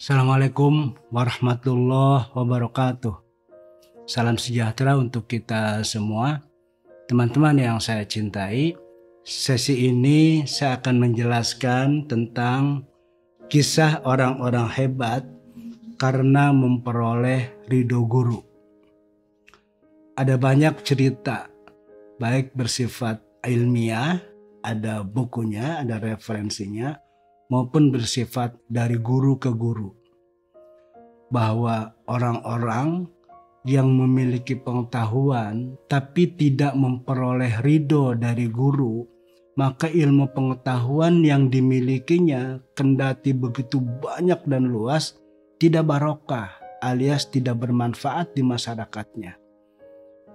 Assalamualaikum warahmatullahi wabarakatuh. Salam sejahtera untuk kita semua. Teman-teman yang saya cintai, sesi ini saya akan menjelaskan tentang kisah orang-orang hebat karena memperoleh ridho guru. Ada banyak cerita, baik bersifat ilmiah, ada bukunya, ada referensinya, maupun bersifat dari guru ke guru, bahwa orang-orang yang memiliki pengetahuan tapi tidak memperoleh ridho dari guru, maka ilmu pengetahuan yang dimilikinya kendati begitu banyak dan luas tidak barokah alias tidak bermanfaat di masyarakatnya.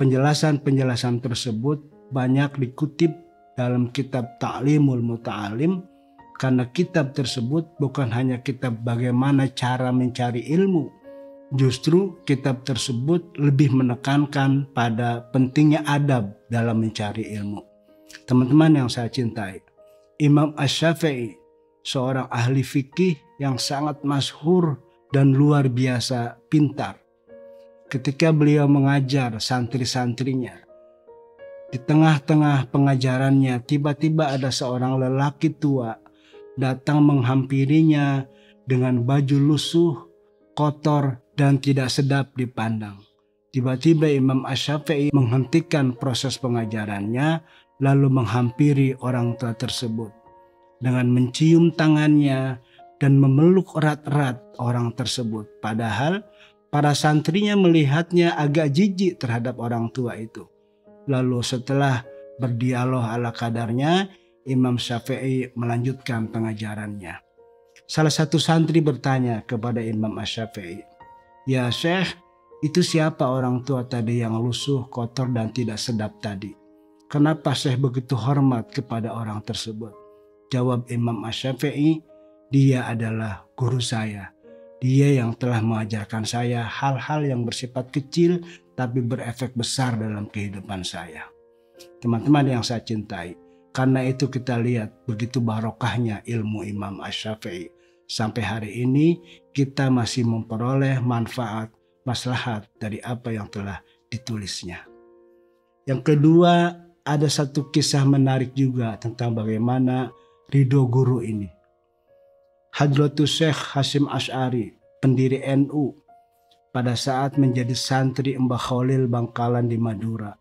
Penjelasan-penjelasan tersebut banyak dikutip dalam kitab Ta'limul Muta'alim, karena kitab tersebut bukan hanya kitab bagaimana cara mencari ilmu, justru kitab tersebut lebih menekankan pada pentingnya adab dalam mencari ilmu. Teman-teman yang saya cintai, Imam Asy-Syafi'i, seorang ahli fikih yang sangat masyhur dan luar biasa pintar. Ketika beliau mengajar santri-santrinya, di tengah-tengah pengajarannya tiba-tiba ada seorang lelaki tua datang menghampirinya dengan baju lusuh, kotor, dan tidak sedap dipandang. Tiba-tiba Imam Asy-Syafi'i menghentikan proses pengajarannya lalu menghampiri orang tua tersebut dengan mencium tangannya dan memeluk erat-erat orang tersebut. Padahal para santrinya melihatnya agak jijik terhadap orang tua itu. Lalu setelah berdialog ala kadarnya, Imam Syafi'i melanjutkan pengajarannya. Salah satu santri bertanya kepada Imam Asy-Syafi'i, "Ya Syekh, itu siapa orang tua tadi yang lusuh, kotor dan tidak sedap tadi? Kenapa Syekh begitu hormat kepada orang tersebut?" Jawab Imam Asy-Syafi'i, "Dia adalah guru saya. Dia yang telah mengajarkan saya hal-hal yang bersifat kecil tapi berefek besar dalam kehidupan saya." Teman-teman yang saya cintai, karena itu kita lihat begitu barokahnya ilmu Imam Asy-Syafi'i. Sampai hari ini kita masih memperoleh manfaat, maslahat dari apa yang telah ditulisnya. Yang kedua, ada satu kisah menarik juga tentang bagaimana ridho guru ini. Hadratus Syekh Hasyim Asy'ari, pendiri NU, pada saat menjadi santri Mbah Khalil Bangkalan di Madura.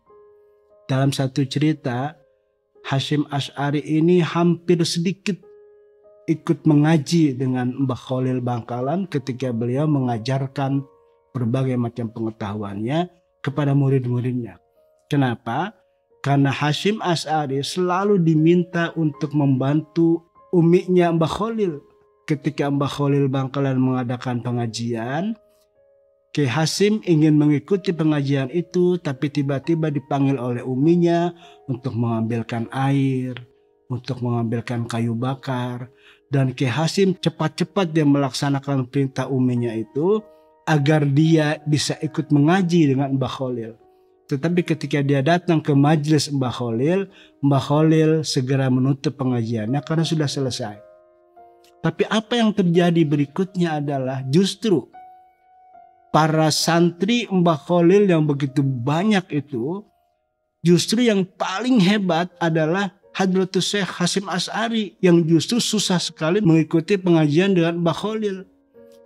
Dalam satu cerita, Hasyim Asy'ari ini hampir sedikit ikut mengaji dengan Mbah Khalil Bangkalan ketika beliau mengajarkan berbagai macam pengetahuannya kepada murid-muridnya. Kenapa? Karena Hasyim Asy'ari selalu diminta untuk membantu uminya Mbah Khalil. Ketika Mbah Khalil Bangkalan mengadakan pengajian, Ki Hasyim ingin mengikuti pengajian itu, tapi tiba-tiba dipanggil oleh uminya untuk mengambilkan air, untuk mengambilkan kayu bakar. Dan Ki Hasyim cepat-cepat dia melaksanakan perintah uminya itu agar dia bisa ikut mengaji dengan Mbah Khalil. Tetapi ketika dia datang ke majelis Mbah Khalil segera menutup pengajiannya karena sudah selesai. Tapi apa yang terjadi berikutnya adalah justru para santri Mbah Khalil yang begitu banyak itu, justru yang paling hebat adalah Hadratus Syekh Hasyim Asy'ari yang justru susah sekali mengikuti pengajian dengan Mbah Khalil.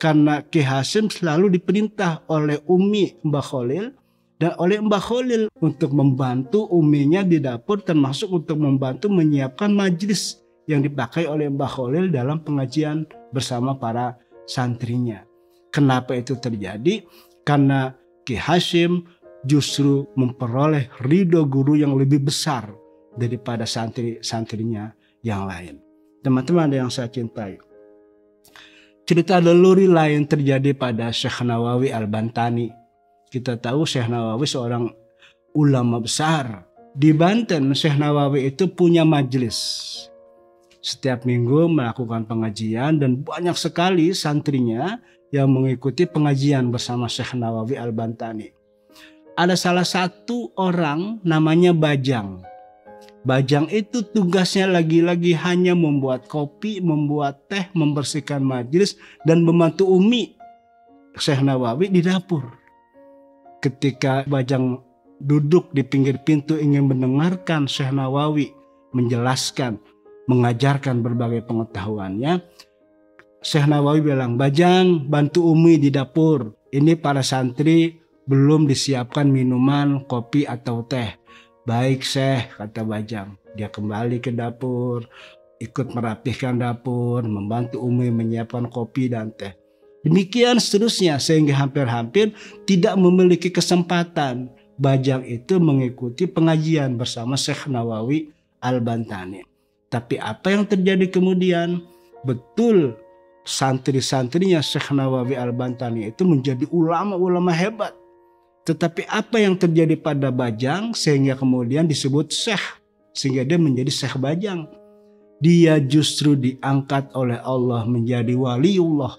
Karena Ki Hasyim selalu diperintah oleh umi Mbah Khalil dan oleh Mbah Khalil untuk membantu uminya di dapur, termasuk untuk membantu menyiapkan majelis yang dipakai oleh Mbah Khalil dalam pengajian bersama para santrinya. Kenapa itu terjadi? Karena Ki Hasyim justru memperoleh ridho guru yang lebih besar daripada santri-santrinya yang lain. Teman-teman yang saya cintai, cerita leluri lain terjadi pada Syekh Nawawi Al-Bantani. Kita tahu Syekh Nawawi seorang ulama besar. Di Banten, Syekh Nawawi itu punya majelis. Setiap minggu melakukan pengajian dan banyak sekali santrinya yang mengikuti pengajian bersama Syekh Nawawi Al-Bantani. Ada salah satu orang namanya Bajang. Bajang itu tugasnya lagi-lagi hanya membuat kopi, membuat teh, membersihkan majelis, dan membantu Umi Syekh Nawawi di dapur. Ketika Bajang duduk di pinggir pintu ingin mendengarkan Syekh Nawawi menjelaskan, mengajarkan berbagai pengetahuannya, Syekh Nawawi bilang, "Bajang, bantu Umi di dapur. Ini para santri belum disiapkan minuman, kopi atau teh." "Baik Syekh," kata Bajang. Dia kembali ke dapur, ikut merapihkan dapur, membantu Umi menyiapkan kopi dan teh. Demikian seterusnya sehingga hampir-hampir tidak memiliki kesempatan Bajang itu mengikuti pengajian bersama Syekh Nawawi Al-Bantani. Tapi apa yang terjadi kemudian? Betul, santri-santrinya Syekh Nawawi Al-Bantani itu menjadi ulama-ulama hebat. Tetapi apa yang terjadi pada Bajang sehingga kemudian disebut Syekh, sehingga dia menjadi Syekh Bajang? Dia justru diangkat oleh Allah menjadi waliullah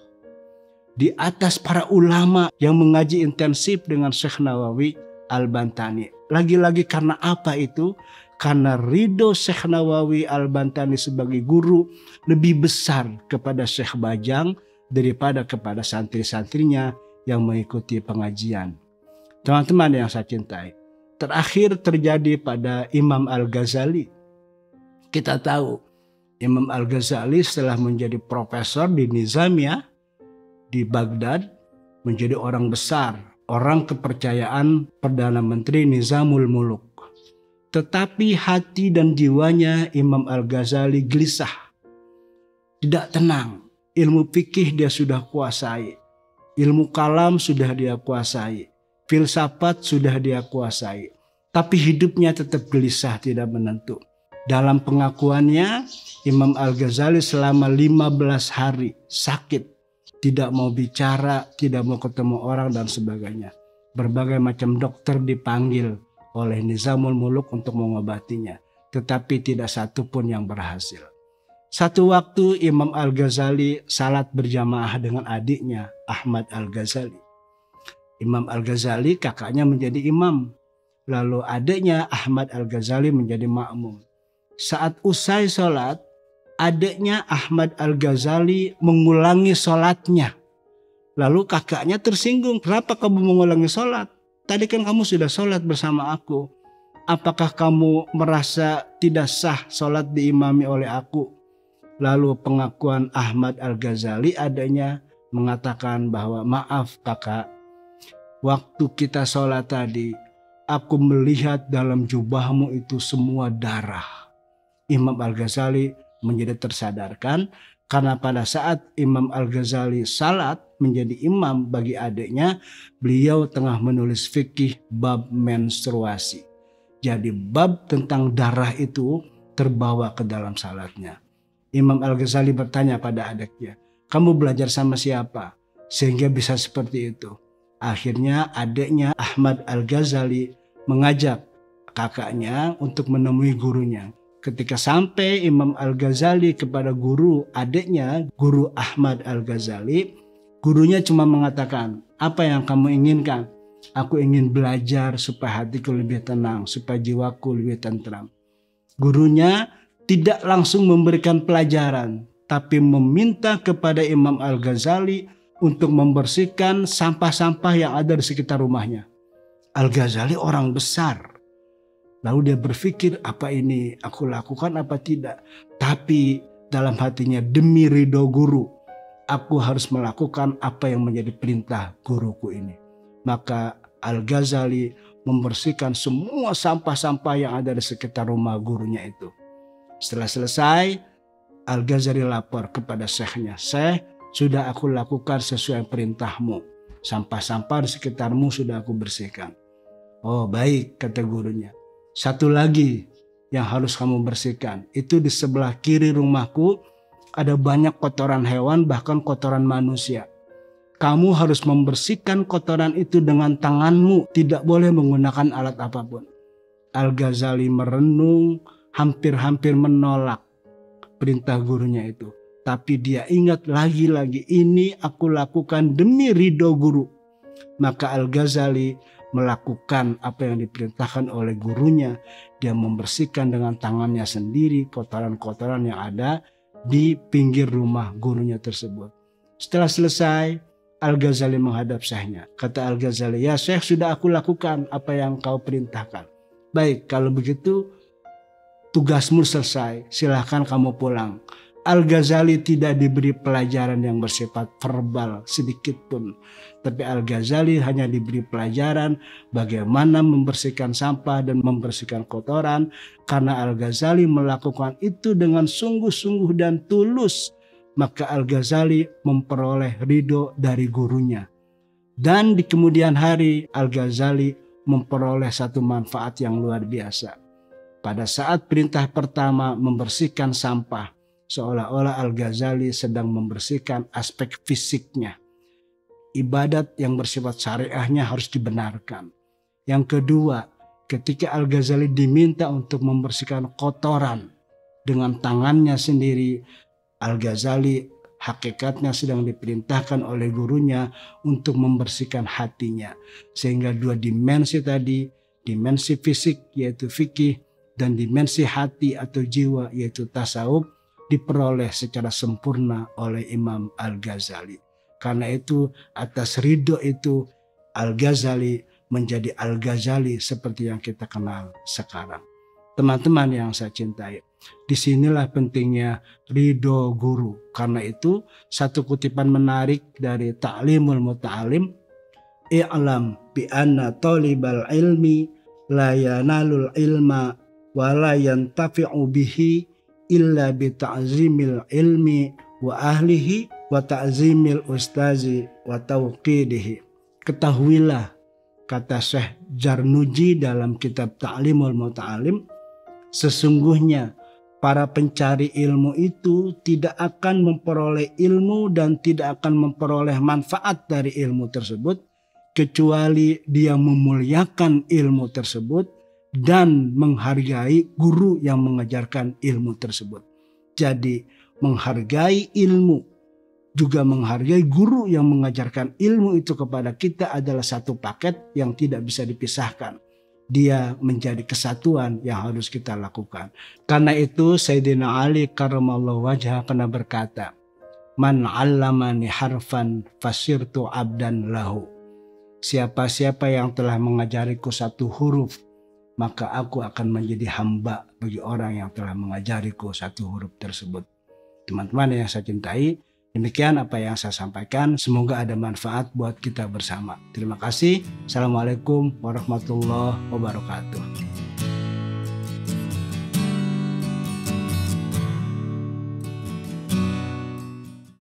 di atas para ulama yang mengaji intensif dengan Syekh Nawawi Al-Bantani. Lagi-lagi karena apa itu? Karena ridho Syekh Nawawi Al-Bantani sebagai guru lebih besar kepada Syekh Bajang daripada kepada santri-santrinya yang mengikuti pengajian. Teman-teman yang saya cintai, terakhir terjadi pada Imam Al-Ghazali. Kita tahu Imam Al-Ghazali setelah menjadi profesor di Nizamiyah di Baghdad, menjadi orang besar, orang kepercayaan Perdana Menteri Nizamul Muluk. Tetapi hati dan jiwanya Imam Al-Ghazali gelisah, tidak tenang. Ilmu fikih dia sudah kuasai, ilmu kalam sudah dia kuasai, filsafat sudah dia kuasai, tapi hidupnya tetap gelisah, tidak menentu. Dalam pengakuannya, Imam Al-Ghazali selama 15 hari sakit, tidak mau bicara, tidak mau ketemu orang dan sebagainya. Berbagai macam dokter dipanggil oleh Nizamul Muluk untuk mengobatinya, tetapi tidak satu pun yang berhasil. Satu waktu Imam Al-Ghazali salat berjamaah dengan adiknya Ahmad Al-Ghazali. Imam Al-Ghazali kakaknya menjadi imam, lalu adiknya Ahmad Al-Ghazali menjadi makmum. Saat usai salat, adiknya Ahmad Al-Ghazali mengulangi sholatnya. Lalu kakaknya tersinggung, "Kenapa kamu mengulangi sholat? Tadi kan kamu sudah sholat bersama aku. Apakah kamu merasa tidak sah sholat diimami oleh aku?" Lalu pengakuan Ahmad Al-Ghazali adiknya mengatakan bahwa, "Maaf kakak, waktu kita sholat tadi, aku melihat dalam jubahmu itu semua darah." Imam Al-Ghazali menjadi tersadarkan karena pada saat Imam Al-Ghazali salat menjadi imam bagi adiknya, beliau tengah menulis fikih bab menstruasi. Jadi bab tentang darah itu terbawa ke dalam salatnya. Imam Al-Ghazali bertanya pada adiknya, "Kamu belajar sama siapa sehingga bisa seperti itu?" Akhirnya adiknya Ahmad Al-Ghazali mengajak kakaknya untuk menemui gurunya. Ketika sampai Imam Al-Ghazali kepada guru adiknya, guru Ahmad Al-Ghazali, gurunya cuma mengatakan, "Apa yang kamu inginkan?" "Aku ingin belajar supaya hatiku lebih tenang, supaya jiwaku lebih tentram." Gurunya tidak langsung memberikan pelajaran, tapi meminta kepada Imam Al-Ghazali untuk membersihkan sampah-sampah yang ada di sekitar rumahnya. Al-Ghazali orang besar. Lalu dia berpikir, apa ini aku lakukan apa tidak? Tapi dalam hatinya, demi ridho guru, aku harus melakukan apa yang menjadi perintah guruku ini. Maka Al-Ghazali membersihkan semua sampah-sampah yang ada di sekitar rumah gurunya itu. Setelah selesai, Al-Ghazali lapor kepada syekhnya, "Syekh, sudah aku lakukan sesuai perintahmu. Sampah-sampah di sekitarmu sudah aku bersihkan." "Oh baik," kata gurunya. "Satu lagi yang harus kamu bersihkan. Itu di sebelah kiri rumahku ada banyak kotoran hewan, bahkan kotoran manusia. Kamu harus membersihkan kotoran itu dengan tanganmu, tidak boleh menggunakan alat apapun." Al-Ghazali merenung, hampir-hampir menolak perintah gurunya itu. Tapi dia ingat lagi-lagi, ini aku lakukan demi ridho guru. Maka Al-Ghazali melakukan apa yang diperintahkan oleh gurunya. dia membersihkan dengan tangannya sendiri kotoran-kotoran yang ada di pinggir rumah gurunya tersebut. Setelah selesai, Al-Ghazali menghadap syekhnya. Kata Al-Ghazali, "Ya Syekh, sudah aku lakukan apa yang kau perintahkan. Baik, kalau begitu tugasmu selesai, silahkan kamu pulang." Al-Ghazali tidak diberi pelajaran yang bersifat verbal sedikit pun. Tapi Al-Ghazali hanya diberi pelajaran bagaimana membersihkan sampah dan membersihkan kotoran. Karena Al-Ghazali melakukan itu dengan sungguh-sungguh dan tulus, maka Al-Ghazali memperoleh ridho dari gurunya. Dan di kemudian hari Al-Ghazali memperoleh satu manfaat yang luar biasa. Pada saat perintah pertama membersihkan sampah, seolah-olah Al-Ghazali sedang membersihkan aspek fisiknya. Ibadat yang bersifat syariahnya harus dibenarkan. Yang kedua, ketika Al-Ghazali diminta untuk membersihkan kotoran dengan tangannya sendiri, Al-Ghazali hakikatnya sedang diperintahkan oleh gurunya untuk membersihkan hatinya. Sehingga dua dimensi tadi, dimensi fisik yaitu fikih dan dimensi hati atau jiwa yaitu tasawuf, diperoleh secara sempurna oleh Imam Al-Ghazali. Karena itu atas ridho itu Al-Ghazali menjadi Al-Ghazali seperti yang kita kenal sekarang. Teman-teman yang saya cintai, disinilah pentingnya ridho guru. Karena itu satu kutipan menarik dari Ta'limul Muta'alim, "I'lam bi anna talibal ilmi la yanalul ilma wa la yantafi'u bihi illa bi ta'zimil ilmi wa ahlihi wa ta'zimil ustazi wa tauqidihi." Ketahuilah, kata Syekh Jarnuji dalam kitab Ta'limul Muta'alim, sesungguhnya para pencari ilmu itu tidak akan memperoleh ilmu dan tidak akan memperoleh manfaat dari ilmu tersebut kecuali dia memuliakan ilmu tersebut dan menghargai guru yang mengajarkan ilmu tersebut. Jadi menghargai ilmu juga menghargai guru yang mengajarkan ilmu itu kepada kita adalah satu paket yang tidak bisa dipisahkan. Dia menjadi kesatuan yang harus kita lakukan. Karena itu Sayyidina Ali karramallahu wajhah pernah berkata, "Man 'allamani harfan fasirtu abdan lahu." Siapa-siapa yang telah mengajariku satu huruf, maka aku akan menjadi hamba bagi orang yang telah mengajariku satu huruf tersebut. Teman-teman yang saya cintai, demikian apa yang saya sampaikan. Semoga ada manfaat buat kita bersama. Terima kasih. Assalamualaikum warahmatullahi wabarakatuh.